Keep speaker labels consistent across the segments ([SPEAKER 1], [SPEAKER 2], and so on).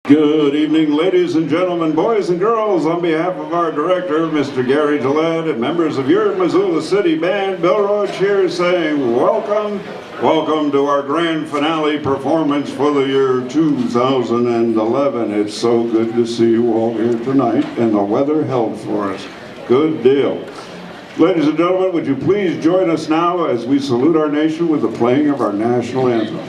[SPEAKER 1] Good evening, ladies and gentlemen, boys and girls. On behalf of our director, Mr. Gary Gillette, and members of your Missoula City Band, Bill Roach here saying welcome, welcome to our grand finale performance for the year 2011. It's so good to see you all here tonight, and the weather held for us. Good deal. Ladies and gentlemen, would you please join us now as we salute our nation with the playing of our national anthem.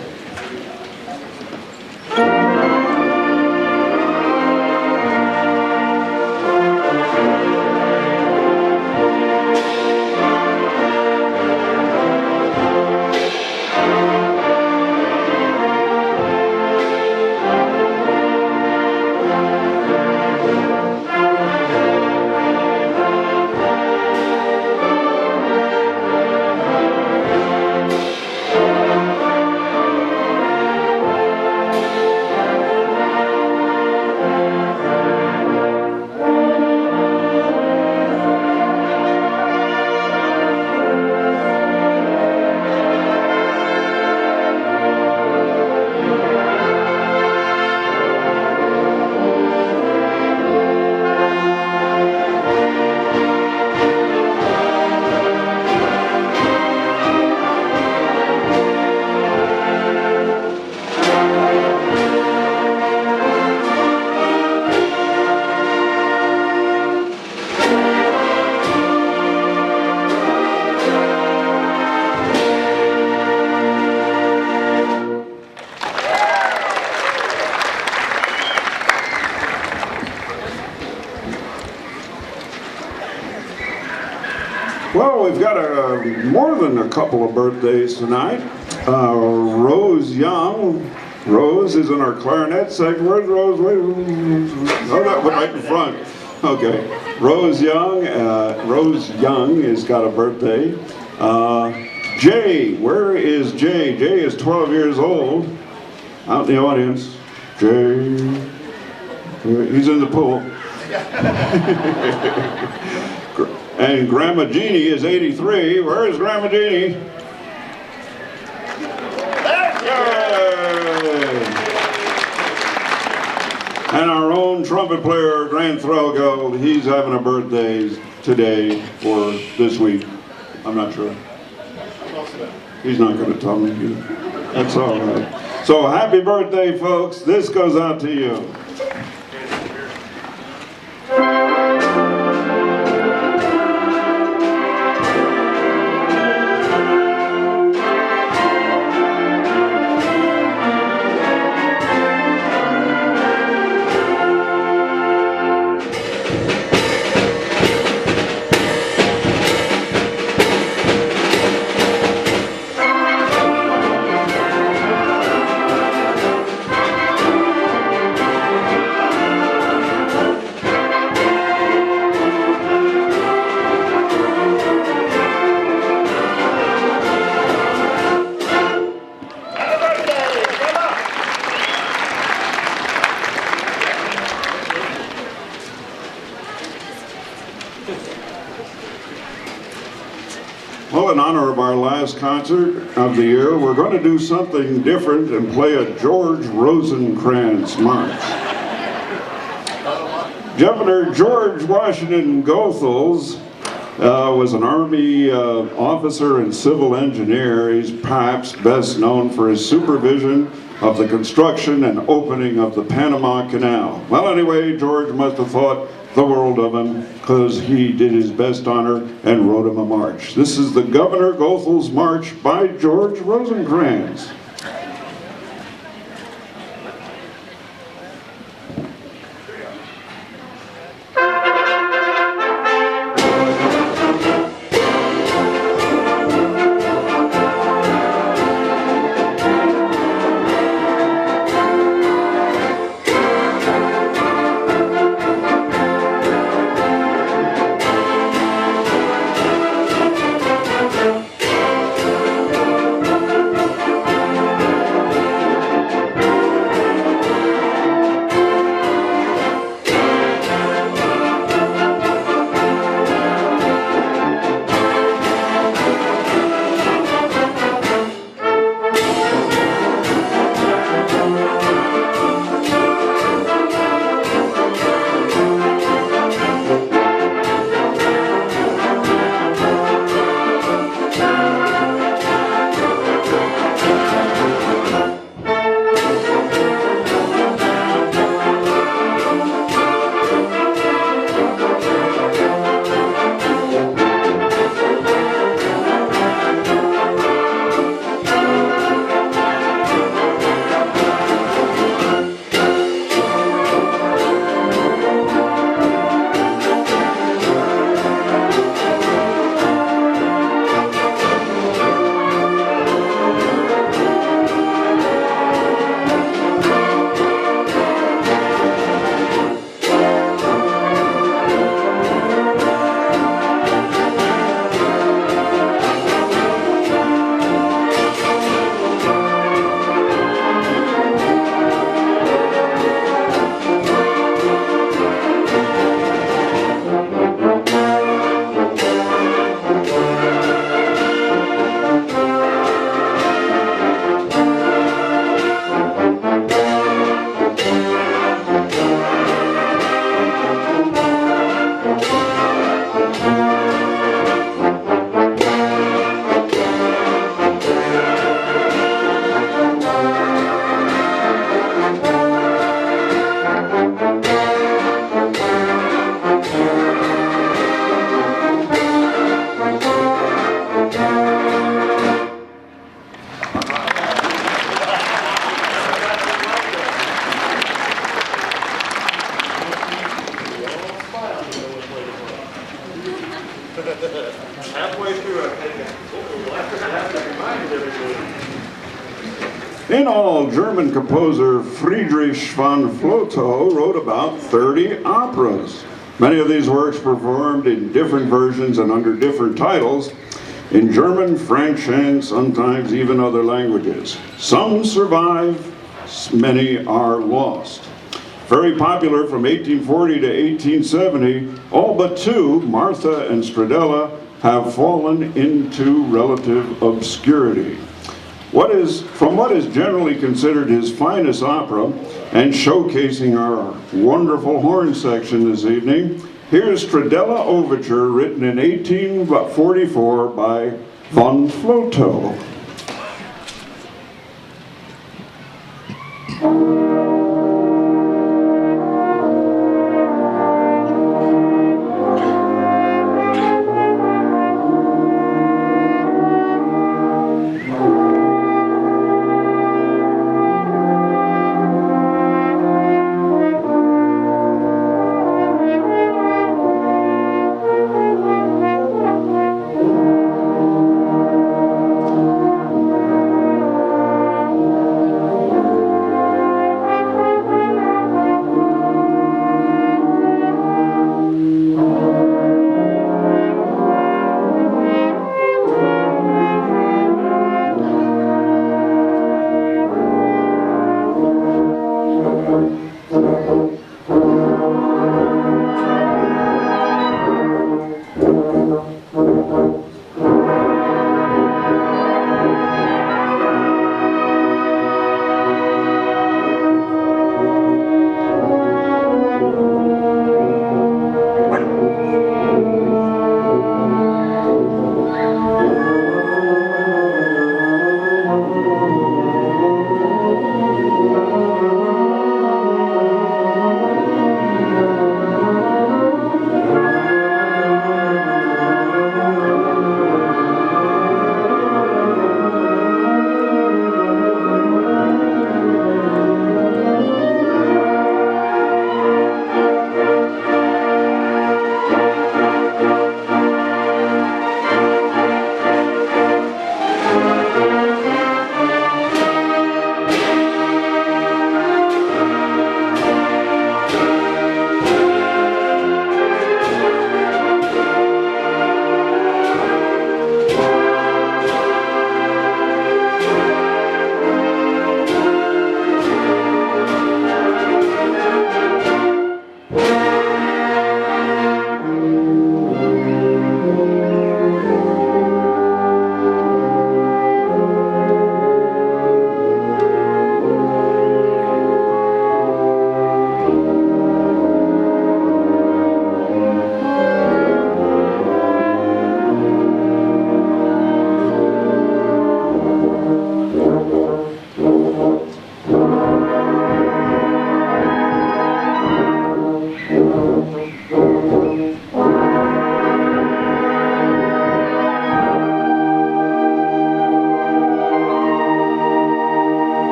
[SPEAKER 1] Well, we've got more than a couple of birthdays tonight. Rose Young. Rose is in our clarinet section. Where's Rose? Wait, oh, that one right in front. Okay. Rose Young has got a birthday. Jay, where is Jay? Jay is 12 years old. Out in the audience. Jay. He's in the pool. And Grandma Jeannie is 83. Where is Grandma Jeannie? Yay! And our own trumpet player, Grant Threlgo, he's having a birthday today or this week. I'm not sure. He's not going to tell me. That's all right. So happy birthday, folks. This goes out to you. Well, in honor of our last concert of the year, we're going to do something different and play a George Rosencrantz march. Governor George Washington Goethals was an Army officer and civil engineer. He's perhaps best known for his supervision of the construction and opening of the Panama Canal. Well, anyway, George must have thought the world of him because he did his best honor and wrote him a march. This is the Governor Goethals March by George Rosencrantz.
[SPEAKER 2] Halfway through, I have to remind everybody.
[SPEAKER 1] In all, German composer Friedrich von Flotow wrote about 30 operas. Many of these works performed in different versions and under different titles in German, French, and sometimes even other languages. Some survive, many are lost. Very popular from 1840 to 1870, all but two, Martha and Stradella, have fallen into relative obscurity. From what is generally considered his finest opera, and showcasing our wonderful horn section this evening, here's Stradella Overture, written in 1844 by von Flotow.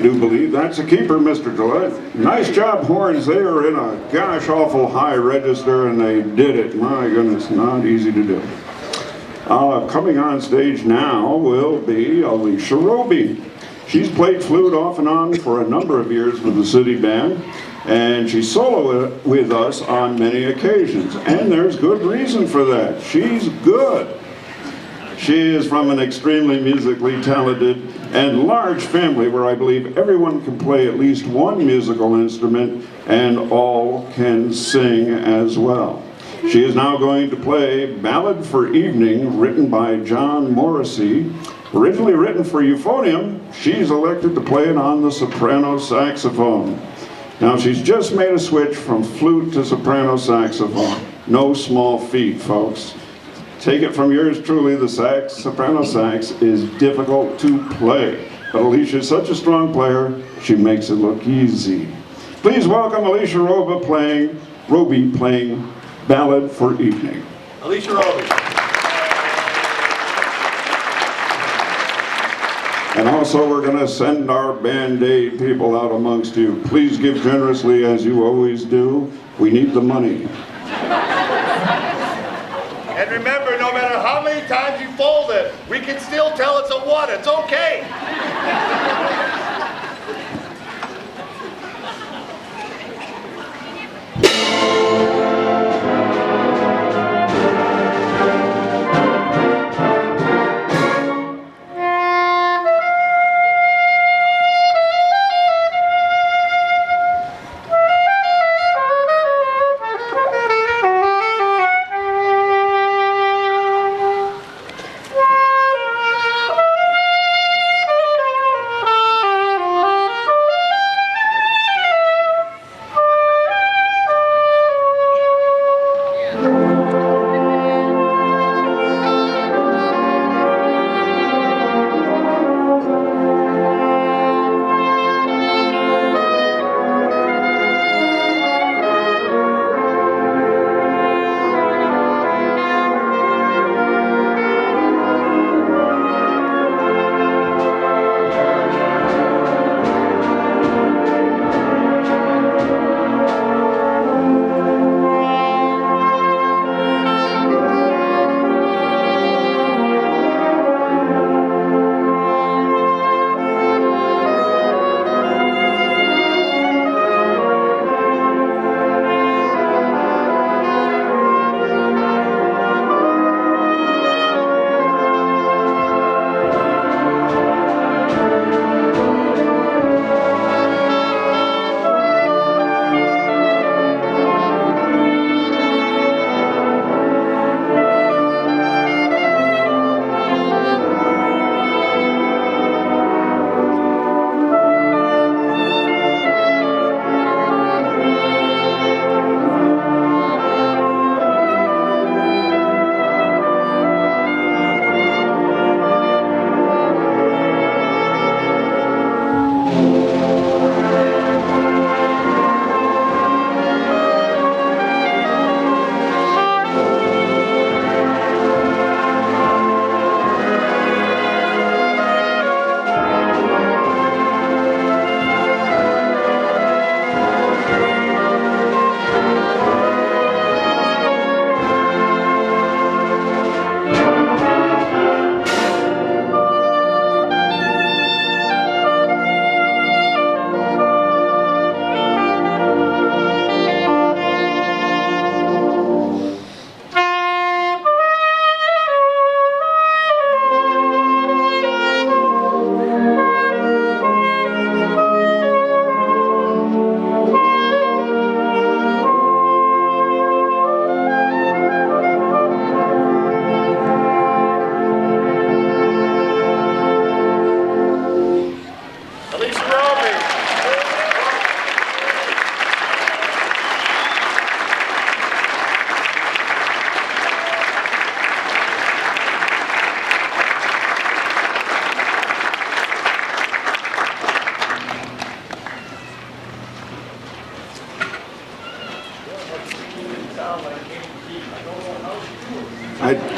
[SPEAKER 1] do believe that's a keeper, Mr. Gillette. Nice job, horns. They are in a gosh awful high register, and they did it. My goodness, not easy to do. Coming on stage now will be Alicia Roby. She's played flute off and on for a number of years with the city band, and she soloed with us on many occasions, and there's good reason for that. She's good. She is from an extremely musically talented and large family where I believe everyone can play at least one musical instrument and all can sing as well. She is now going to play Ballad for Evening, written by John Morrissey. Originally written for euphonium, she's elected to play it on the soprano saxophone. Now she's just made a switch from flute to soprano saxophone. No small feat, folks. Take it from yours truly, the soprano sax is difficult to play. But Alicia is such a strong player, she makes it look easy. Please welcome Alicia Roby playing Ballad for Evening.
[SPEAKER 2] Alicia Roby.
[SPEAKER 1] And also we're going to send our Band-Aid people out amongst you. Please give generously as you always do. We need the money.
[SPEAKER 2] And remember, no matter how many times you fold it, we can still tell it's a one. It's okay.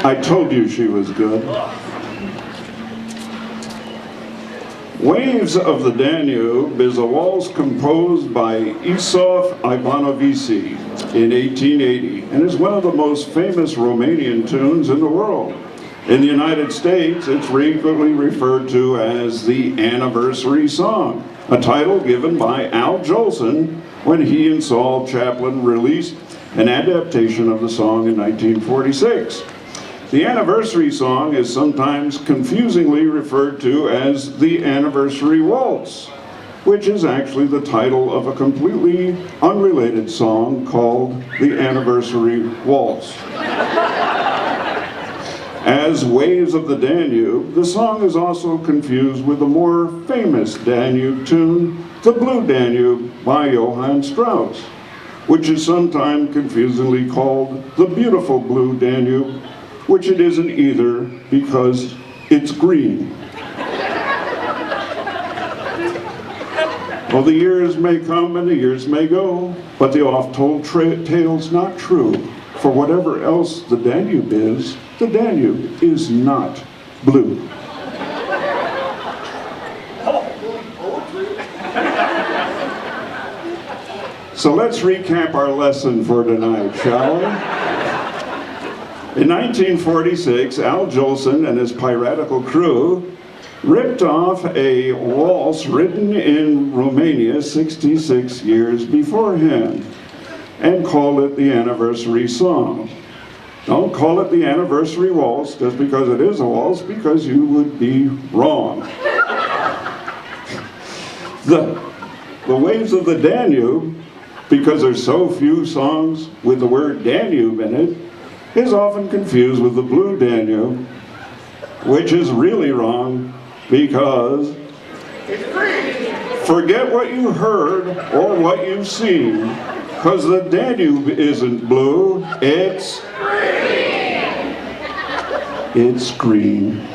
[SPEAKER 1] I told you she was good. Waves of the Danube is a waltz composed by Iosif Ivanovici in 1880 and is one of the most famous Romanian tunes in the world. In the United States, it's frequently referred to as the anniversary song, a title given by Al Jolson when he and Saul Chaplin released an adaptation of the song in 1946. The anniversary song is sometimes confusingly referred to as the anniversary waltz, which is actually the title of a completely unrelated song called the Anniversary Waltz. As Waves of the Danube, the song is also confused with the more famous Danube tune, The Blue Danube by Johann Strauss, which is sometimes confusingly called The Beautiful Blue Danube, which it isn't either because it's green. Well, the years may come and the years may go, but the oft-told tale's not true. For whatever else the Danube is not blue. So let's recap our lesson for tonight, shall we? In 1946, Al Jolson and his piratical crew ripped off a waltz written in Romania 66 years beforehand and called it the anniversary song. Don't call it the anniversary waltz just because it is a waltz, because you would be wrong. The Waves of the Danube, because there's so few songs with the word Danube in it, is often confused with the Blue Danube, which is really wrong because forget what you heard or what you've seen, because the Danube isn't blue, it's green. It's green.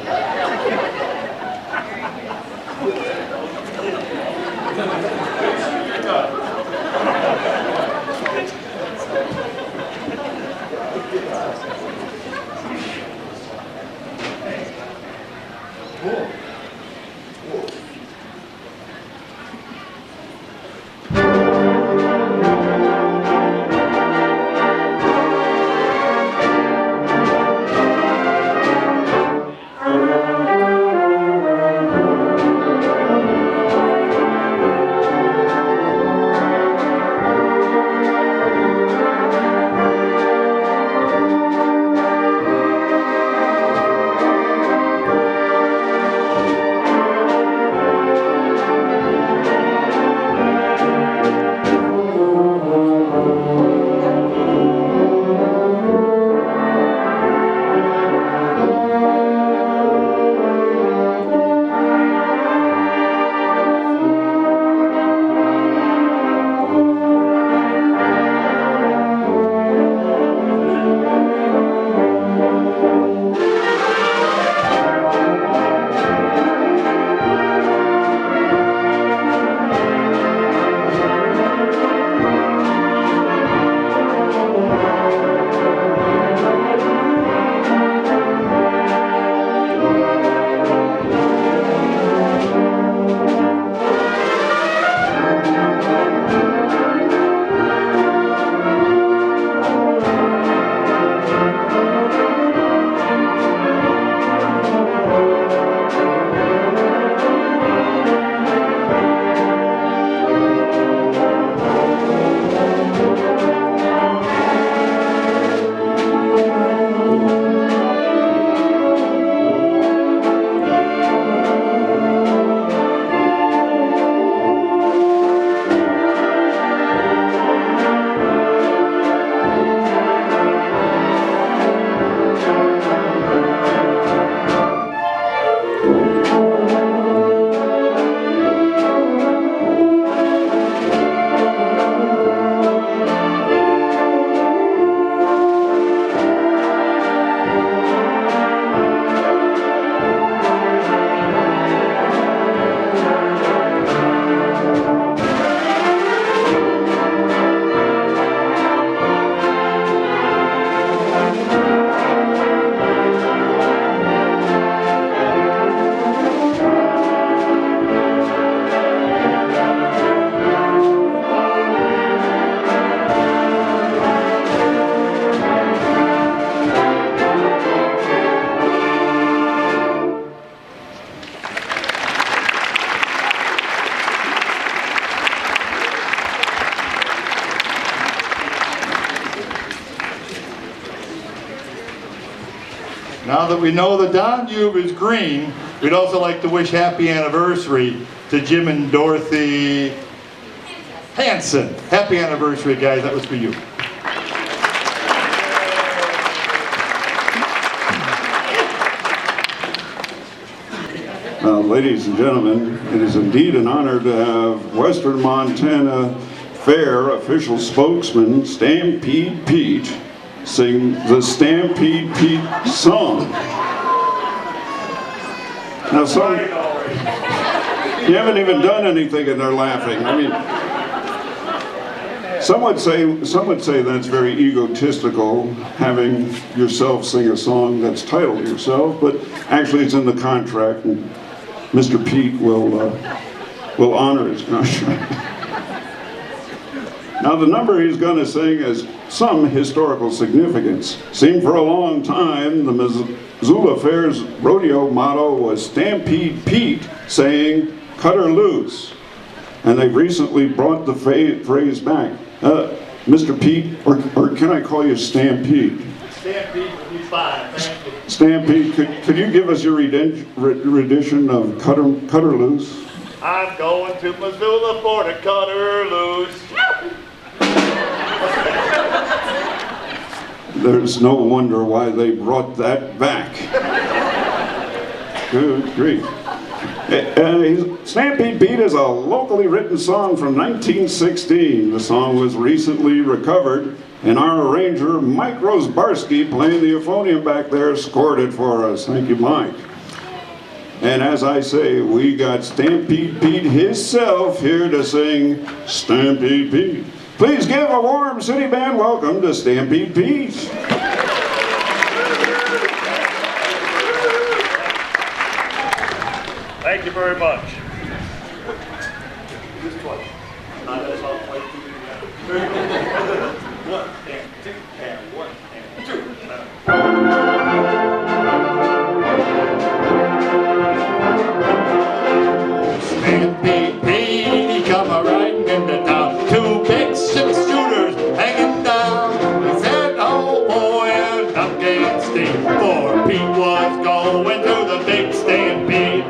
[SPEAKER 2] Now that we know the Danube is green, we'd also like to wish happy anniversary to Jim and Dorothy Hansen. Happy anniversary, guys. That was for you.
[SPEAKER 1] Ladies and gentlemen, it is indeed an honor to have Western Montana Fair official spokesman Stampede Pete sing the Stampede Pete song. Now, you haven't even done anything and they're laughing. I mean, some would say that's very egotistical, having yourself sing a song that's titled yourself, but actually it's in the contract, and Mr. Pete will honor his contract. Now, the number he's going to sing has some historical significance. Seen for a long time, the Missoula Fair's rodeo motto was Stampede Pete, saying, "Cut her loose." And they've recently brought the phrase back. Mr. Pete, or can I call you Stampede?
[SPEAKER 2] Stampede would be fine, thank you.
[SPEAKER 1] Stampede, could you give us your rendition of Cut Her Loose?
[SPEAKER 2] I'm going to Missoula for to cut her loose.
[SPEAKER 1] There's no wonder why they brought that back. Good grief. Stampede Pete is a locally written song from 1916. The song was recently recovered, and our arranger, Mike Rosbarski, playing the euphonium back there, scored it for us. Thank you, Mike. And as I say, we got Stampede Pete himself here to sing Stampede Pete. Please give a warm city band welcome to Stampede Pete.
[SPEAKER 2] Thank you very much. One and two and one and two. Stampede Pete, he come a-riding into town. Two big six-shooters hanging down. He said, "Oh boy, and up can't steam." For Pete was going to the big stampede.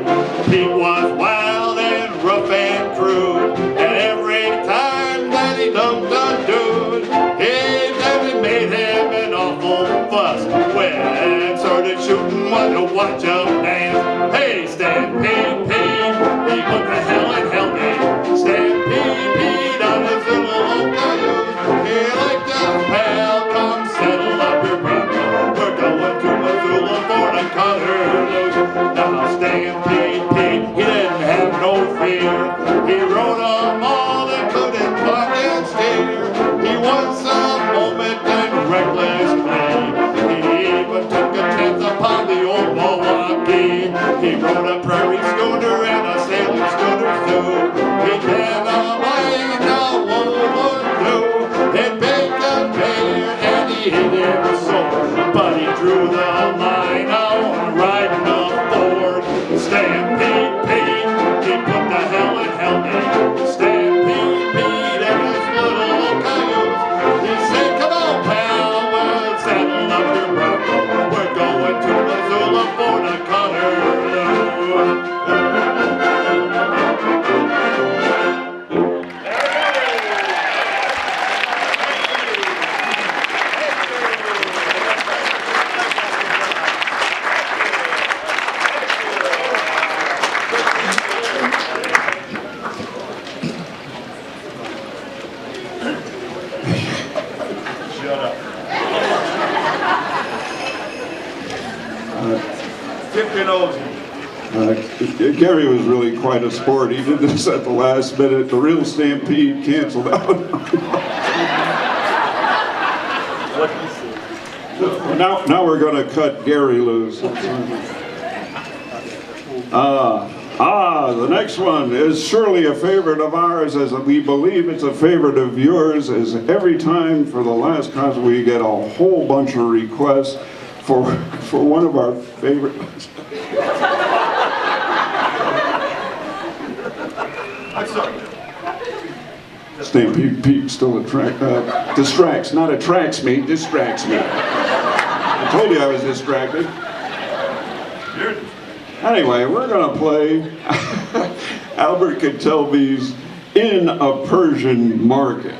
[SPEAKER 2] Pete was wild and rough and crude, and every time that he dumped a dude, he made him an awful fuss. When started shooting, one to watch him dance. Hey, Stampede Pete, he put the hell in hell game. Stampede Pete on his little old cayuse. He like to pal, come settle up your bronco. We're going to Missoula for to cut her loose. Now Stampede Pete, he didn't have no fear. He rode them all and couldn't buck and steer. He was a moment and reckless play. He even took a chance upon the old Milwaukee. He rode a prairie schooner and a sailing schooner too. He ran away, now what would do? It big and bear and he hit him sore. But he drew the line out riding a Ford. Stampede Pete, he put the hell in hell game. Stampede Pete and his little cayuse. He said, "Come on, pal, we'll saddle up your bronco. We're going to Missoula for the cut her loose." Shut up. Tip your nose.
[SPEAKER 1] Gary was really quite a sport. He did this at the last minute. The real Stampede canceled out.
[SPEAKER 2] What you see?
[SPEAKER 1] Now we're going to cut Gary loose. The next one is surely a favorite of ours, as we believe it's a favorite of yours, as every time for the last concert we get a whole bunch of requests for one of our favorite.
[SPEAKER 2] I'm sorry.
[SPEAKER 1] Stampede Pete still distracts, not attracts me, distracts me. I told you I was distracted. Anyway, we're going to play Albert Kitelbe's In a Persian Market.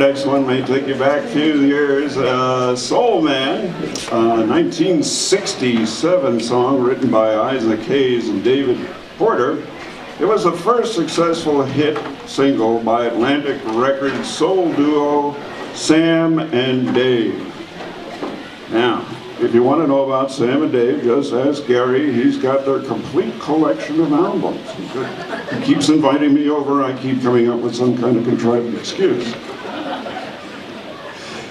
[SPEAKER 1] next one may take you back a few years. Soul Man, 1967 song written by Isaac Hayes and David Porter. It was the first successful hit single by Atlantic Records soul duo Sam and Dave. Now, if you want to know about Sam and Dave, just ask Gary. He's got their complete collection of albums. He keeps inviting me over. I keep coming up with some kind of contrived excuse.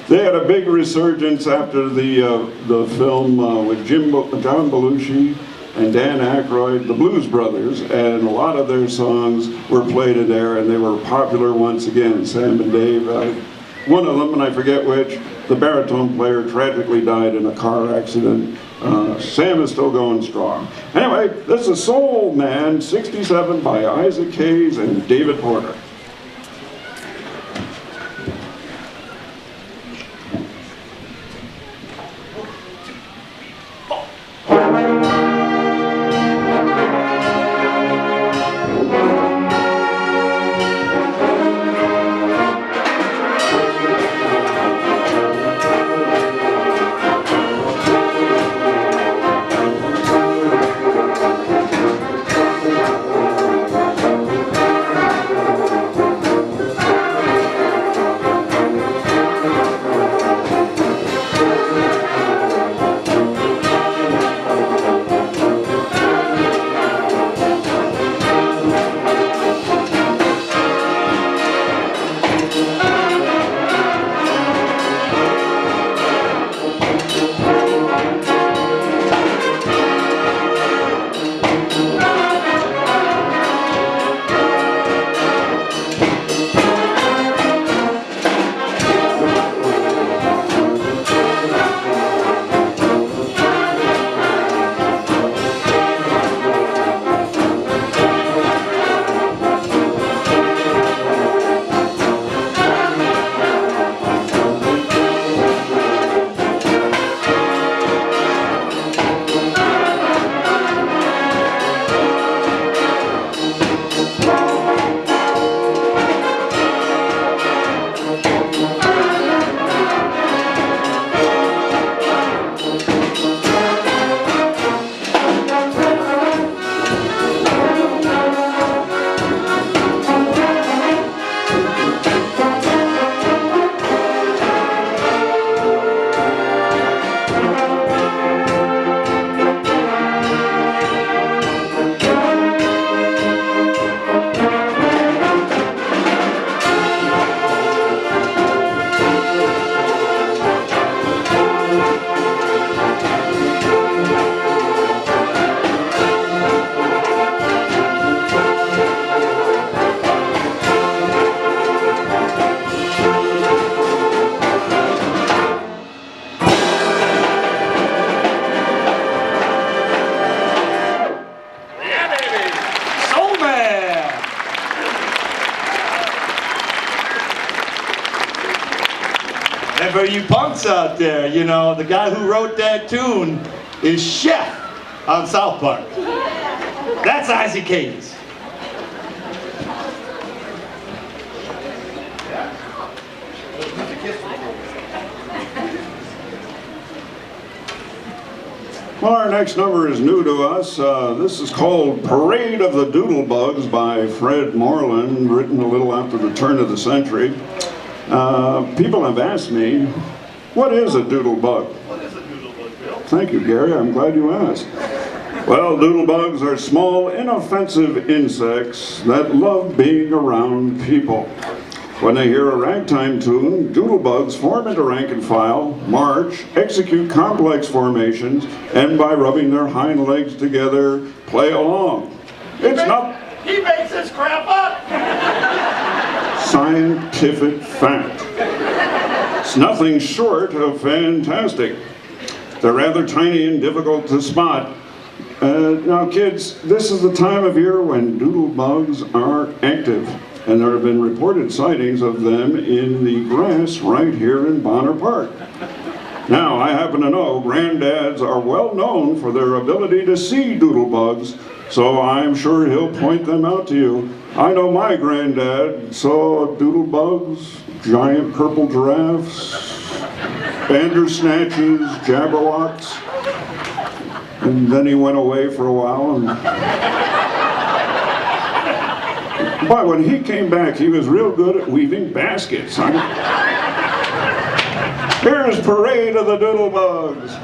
[SPEAKER 1] They had a big resurgence after the film with John Belushi and Dan Aykroyd, the Blues Brothers, and a lot of their songs were played in there, and they were popular once again. Sam and Dave, one of them, and I forget which, the baritone player tragically died in a car accident. Sam is still going strong. Anyway, this is Soul Man, 67 by Isaac Hayes and David Porter.
[SPEAKER 2] And for you punks out there, you know, the guy who wrote that tune is Chef on South Park. That's Isaac Hayes.
[SPEAKER 1] Well, our next number is new to us. This is called Parade of the Doodlebugs by Fred Moreland, written a little after the turn of the century. People have asked me, what is a doodlebug?
[SPEAKER 2] What is a doodlebug, Bill?
[SPEAKER 1] Thank you, Gary. I'm glad you asked. Well, doodlebugs are small, inoffensive insects that love being around people. When they hear a ragtime tune, doodlebugs form into rank and file, march, execute complex formations, and by rubbing their hind legs together, play along.
[SPEAKER 2] He makes this crap up!
[SPEAKER 1] Scientific fact. It's nothing short of fantastic. They're rather tiny and difficult to spot. Now kids, this is the time of year when doodlebugs are active, and there have been reported sightings of them in the grass right here in Bonner Park. Now, I happen to know granddads are well known for their ability to see doodlebugs, so I'm sure he'll point them out to you. I know my granddad saw doodlebugs, giant purple giraffes, bandersnatches, jabberwocks, and then he went away for a while. But when he came back, he was real good at weaving baskets. Here's Parade of the Doodlebugs.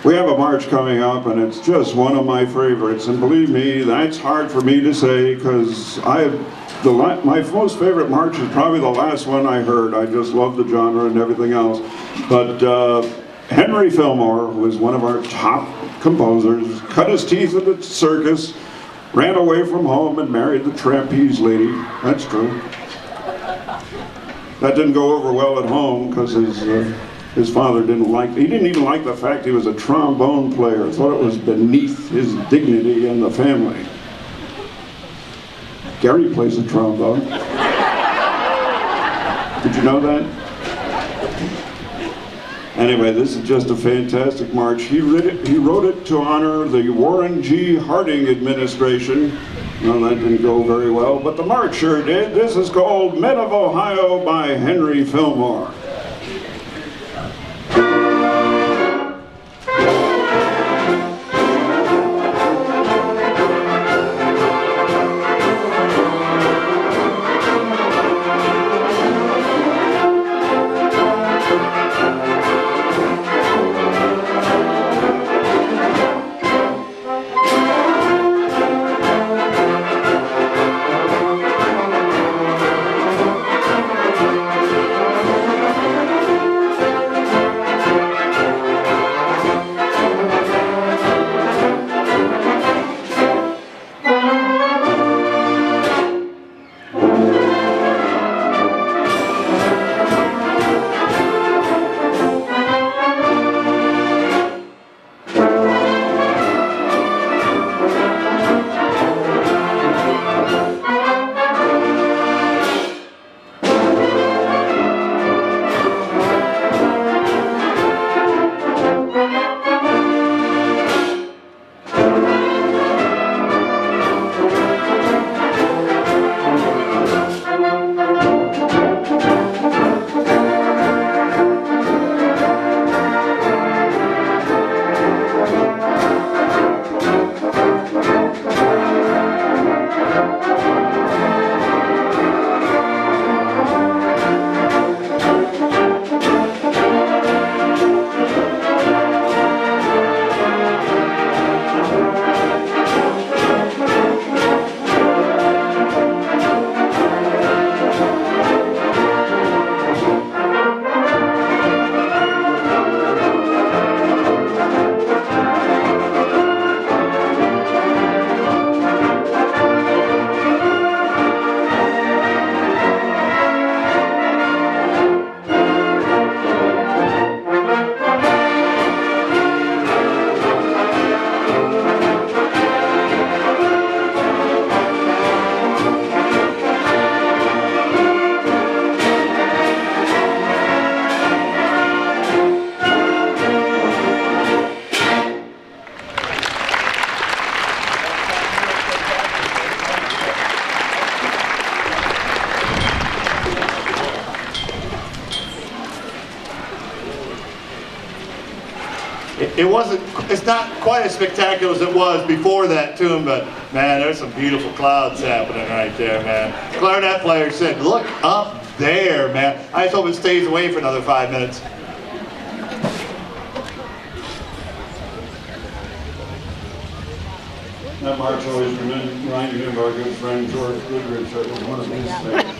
[SPEAKER 1] We have a march coming up, and it's just one of my favorites. And believe me, that's hard for me to say because my most favorite march is probably the last one I heard. I just love the genre and everything else. But Henry Fillmore was one of our top composers. Cut his teeth at the circus, ran away from home, and married the trapeze lady. That's true. That didn't go over well at home because his father he didn't even like the fact he was a trombone player. Thought it was beneath his dignity in the family. Gary plays the trombone. Did you know that? Anyway, this is just a fantastic march. He wrote it to honor the Warren G. Harding administration Well, that didn't go very well, but the march sure did. This is called Men of Ohio by Henry Fillmore.
[SPEAKER 2] It's not quite as spectacular as it was before that tune, but man, there's some beautiful clouds happening right there, man. Clarinet player said, look up there, man. I just hope it stays away for another 5 minutes.
[SPEAKER 1] That march always reminded me of our good friend George Goodrich. That was one of his things.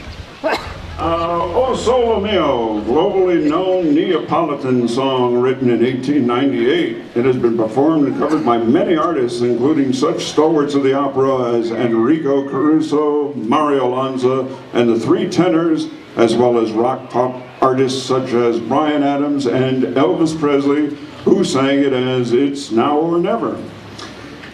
[SPEAKER 1] O Solo Mio, globally known Neapolitan song written in 1898. It has been performed and covered by many artists, including such stalwarts of the opera as Enrico Caruso, Mario Lanza, and the Three Tenors, as well as rock pop artists such as Bryan Adams and Elvis Presley, who sang it as It's Now or Never.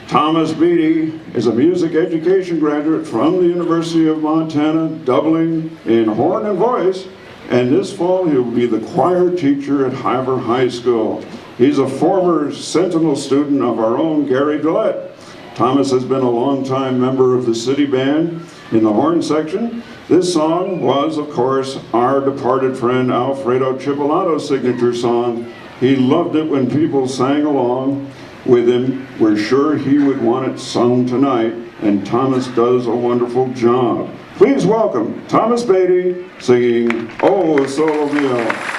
[SPEAKER 1] Thomas Beatty is a music education graduate from the University of Montana, doubling in horn and voice, and this fall he'll be the choir teacher at Hiver High School. He's a former Sentinel student of our own Gary Gillette. Thomas has been a longtime member of the city band in the horn section. This song was, of course, our departed friend Alfredo Chipolato's signature song. He loved it when people sang along with him. We're sure he would want it sung tonight, and Thomas does a wonderful job. Please welcome Thomas Beatty singing Oh Solo Mio.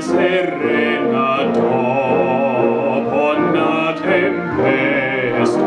[SPEAKER 2] Serena dopo una tempesta.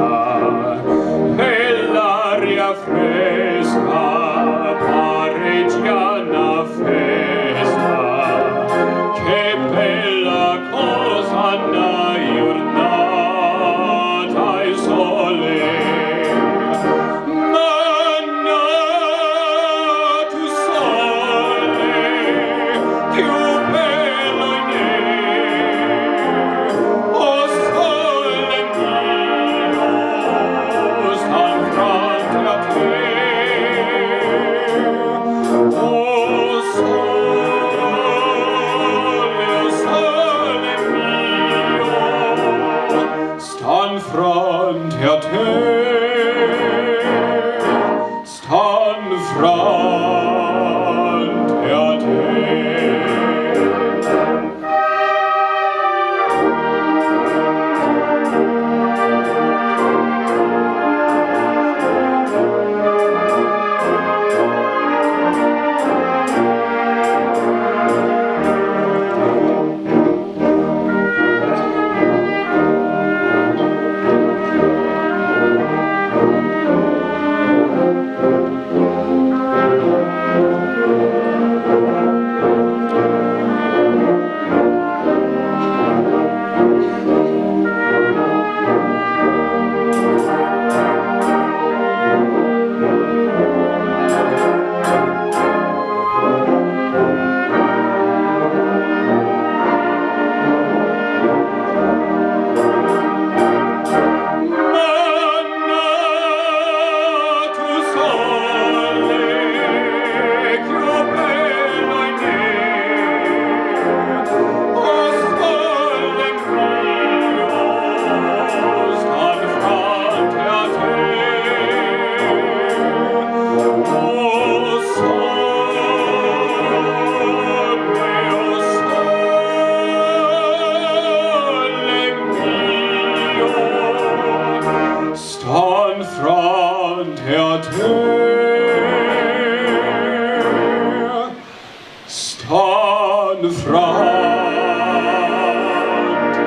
[SPEAKER 2] on the front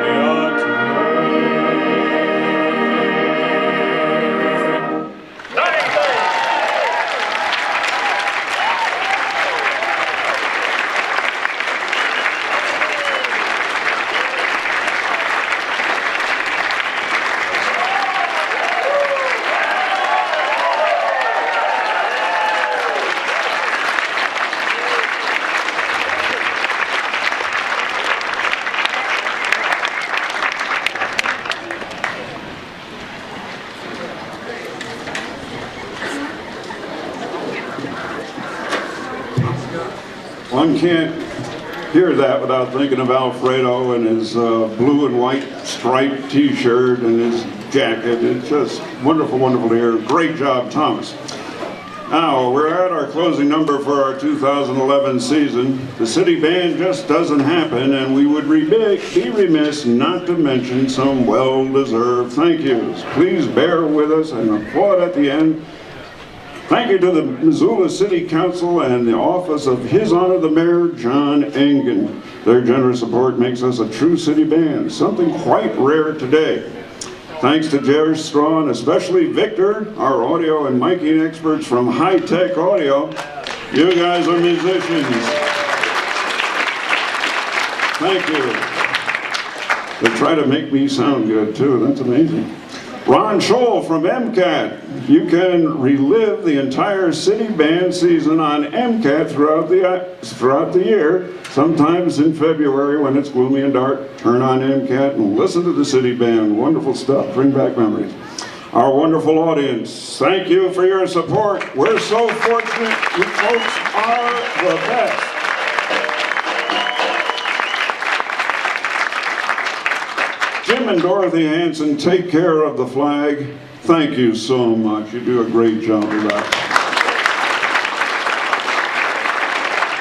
[SPEAKER 2] yard.
[SPEAKER 1] One can't hear that without thinking of Alfredo and his blue and white striped t-shirt and his jacket. It's just wonderful, wonderful to hear. Great job, Thomas. Now, we're at our closing number for our 2011 season. The city band just doesn't happen, and we would be remiss not to mention some well-deserved thank yous. Please bear with us and applaud at the end. Thank you to the Missoula City Council and the office of His Honor the Mayor, John Engen. Their generous support makes us a true city band, something quite rare today. Thanks to Jerry Straw and especially Victor, our audio and miking experts from High Tech Audio. You guys are musicians. Thank you. They try to make me sound good too, that's amazing. Ron Scholl from MCAT. You can relive the entire city band season on MCAT throughout the year. Sometimes in February when it's gloomy and dark, turn on MCAT and listen to the city band. Wonderful stuff, bring back memories. Our wonderful audience, thank you for your support. We're so fortunate, you folks are the best. Jim and Dorothy Hanson, take care of the flag. Thank you so much. You do a great job of that.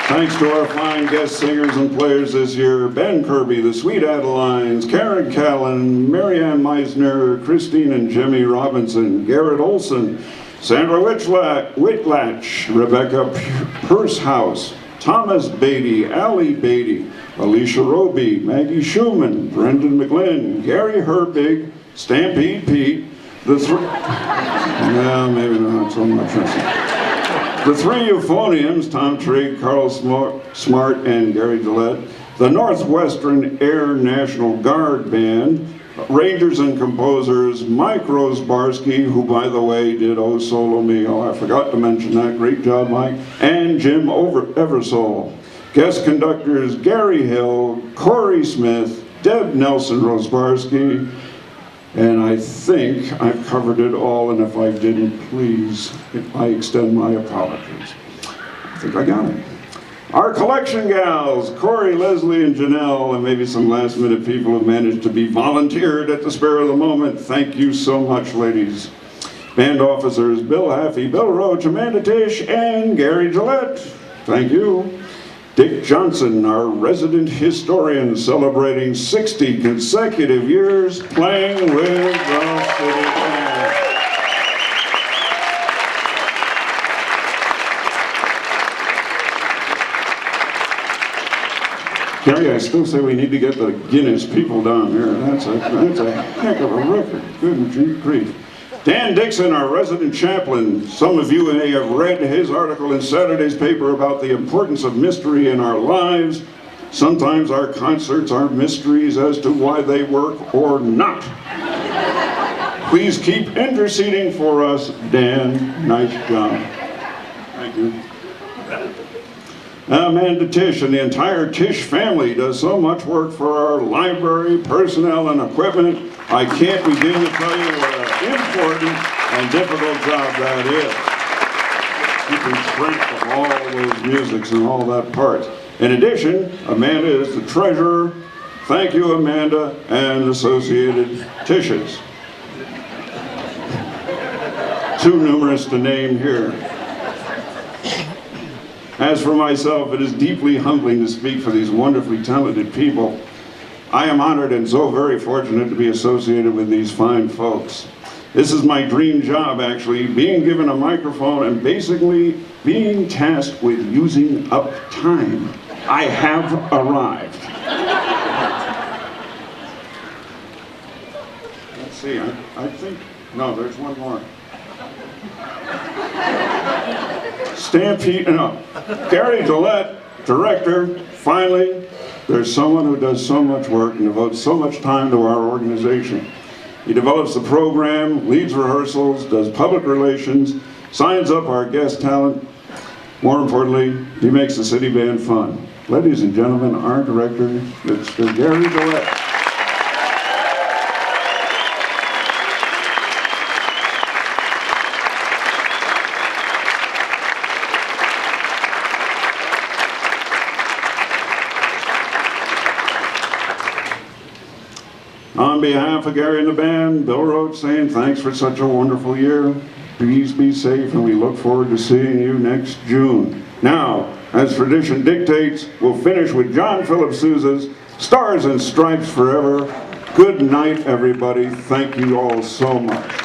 [SPEAKER 1] Thanks to our fine guest singers and players this year, Ben Kirby, the Sweet Adelines, Karen Callan, Marianne Meisner, Christine and Jimmy Robinson, Garrett Olson, Sandra Whitlatch, Rebecca Pursehouse, Thomas Beatty, Allie Beatty, Alicia Roby, Maggie Schumann, Brendan McGlynn, Gary Herbig, Stampede Pete, maybe not so much. The three euphoniums, Tom Trigg, Carl Smart, and Gary Gillette, the Northwestern Air National Guard Band, Rangers and composers Mike Rosebarsky, who by the way did Oh Solo Mio, I forgot to mention that, great job Mike, and Jim Eversole. Guest conductors Gary Hill, Corey Smith, Deb Nelson Rosebarsky, and I think I've covered it all, and if I didn't, please, I extend my apologies. I think I got it. Our collection gals, Corey, Leslie, and Janelle, and maybe some last minute people who managed to be volunteered at the spur of the moment. Thank you so much, ladies. Band officers, Bill Haffey, Bill Roach, Amanda Tish, and Gary Gillette. Thank you. Dick Johnson, our resident historian, celebrating 60 consecutive years playing with the city band. Gary, I still say we need to get the Guinness people down here. That's a heck of a record. Good grief. Dan Dixon, our resident chaplain. Some of you may have read his article in Saturday's paper about the importance of mystery in our lives. Sometimes our concerts are mysteries as to why they work or not. Please keep interceding for us, Dan. Nice job. Thank you. Amanda Tish and the entire Tish family does so much work for our library, personnel, and equipment. I can't begin to tell you what an important and difficult job that is. Keeping track of all those musics and all that part. In addition, Amanda is the treasurer. Thank you, Amanda, and associated Tishes. Too numerous to name here. As for myself, it is deeply humbling to speak for these wonderfully talented people. I am honored and so very fortunate to be associated with these fine folks. This is my dream job, actually, being given a microphone and basically being tasked with using up time. I have arrived. Let's see, I think, no, there's one more. Stampede, no. Gary Gillette, director, finally, there's someone who does so much work and devotes so much time to our organization. He develops the program, leads rehearsals, does public relations, signs up our guest talent. More importantly, he makes the city band fun. Ladies and gentlemen, our director, Mr. Gary Gillette. On behalf of Gary and the band, Bill Roach saying thanks for such a wonderful year. Please be safe, and we look forward to seeing you next June. Now, as tradition dictates, we'll finish with John Philip Sousa's Stars and Stripes Forever. Good night, everybody. Thank you all so much.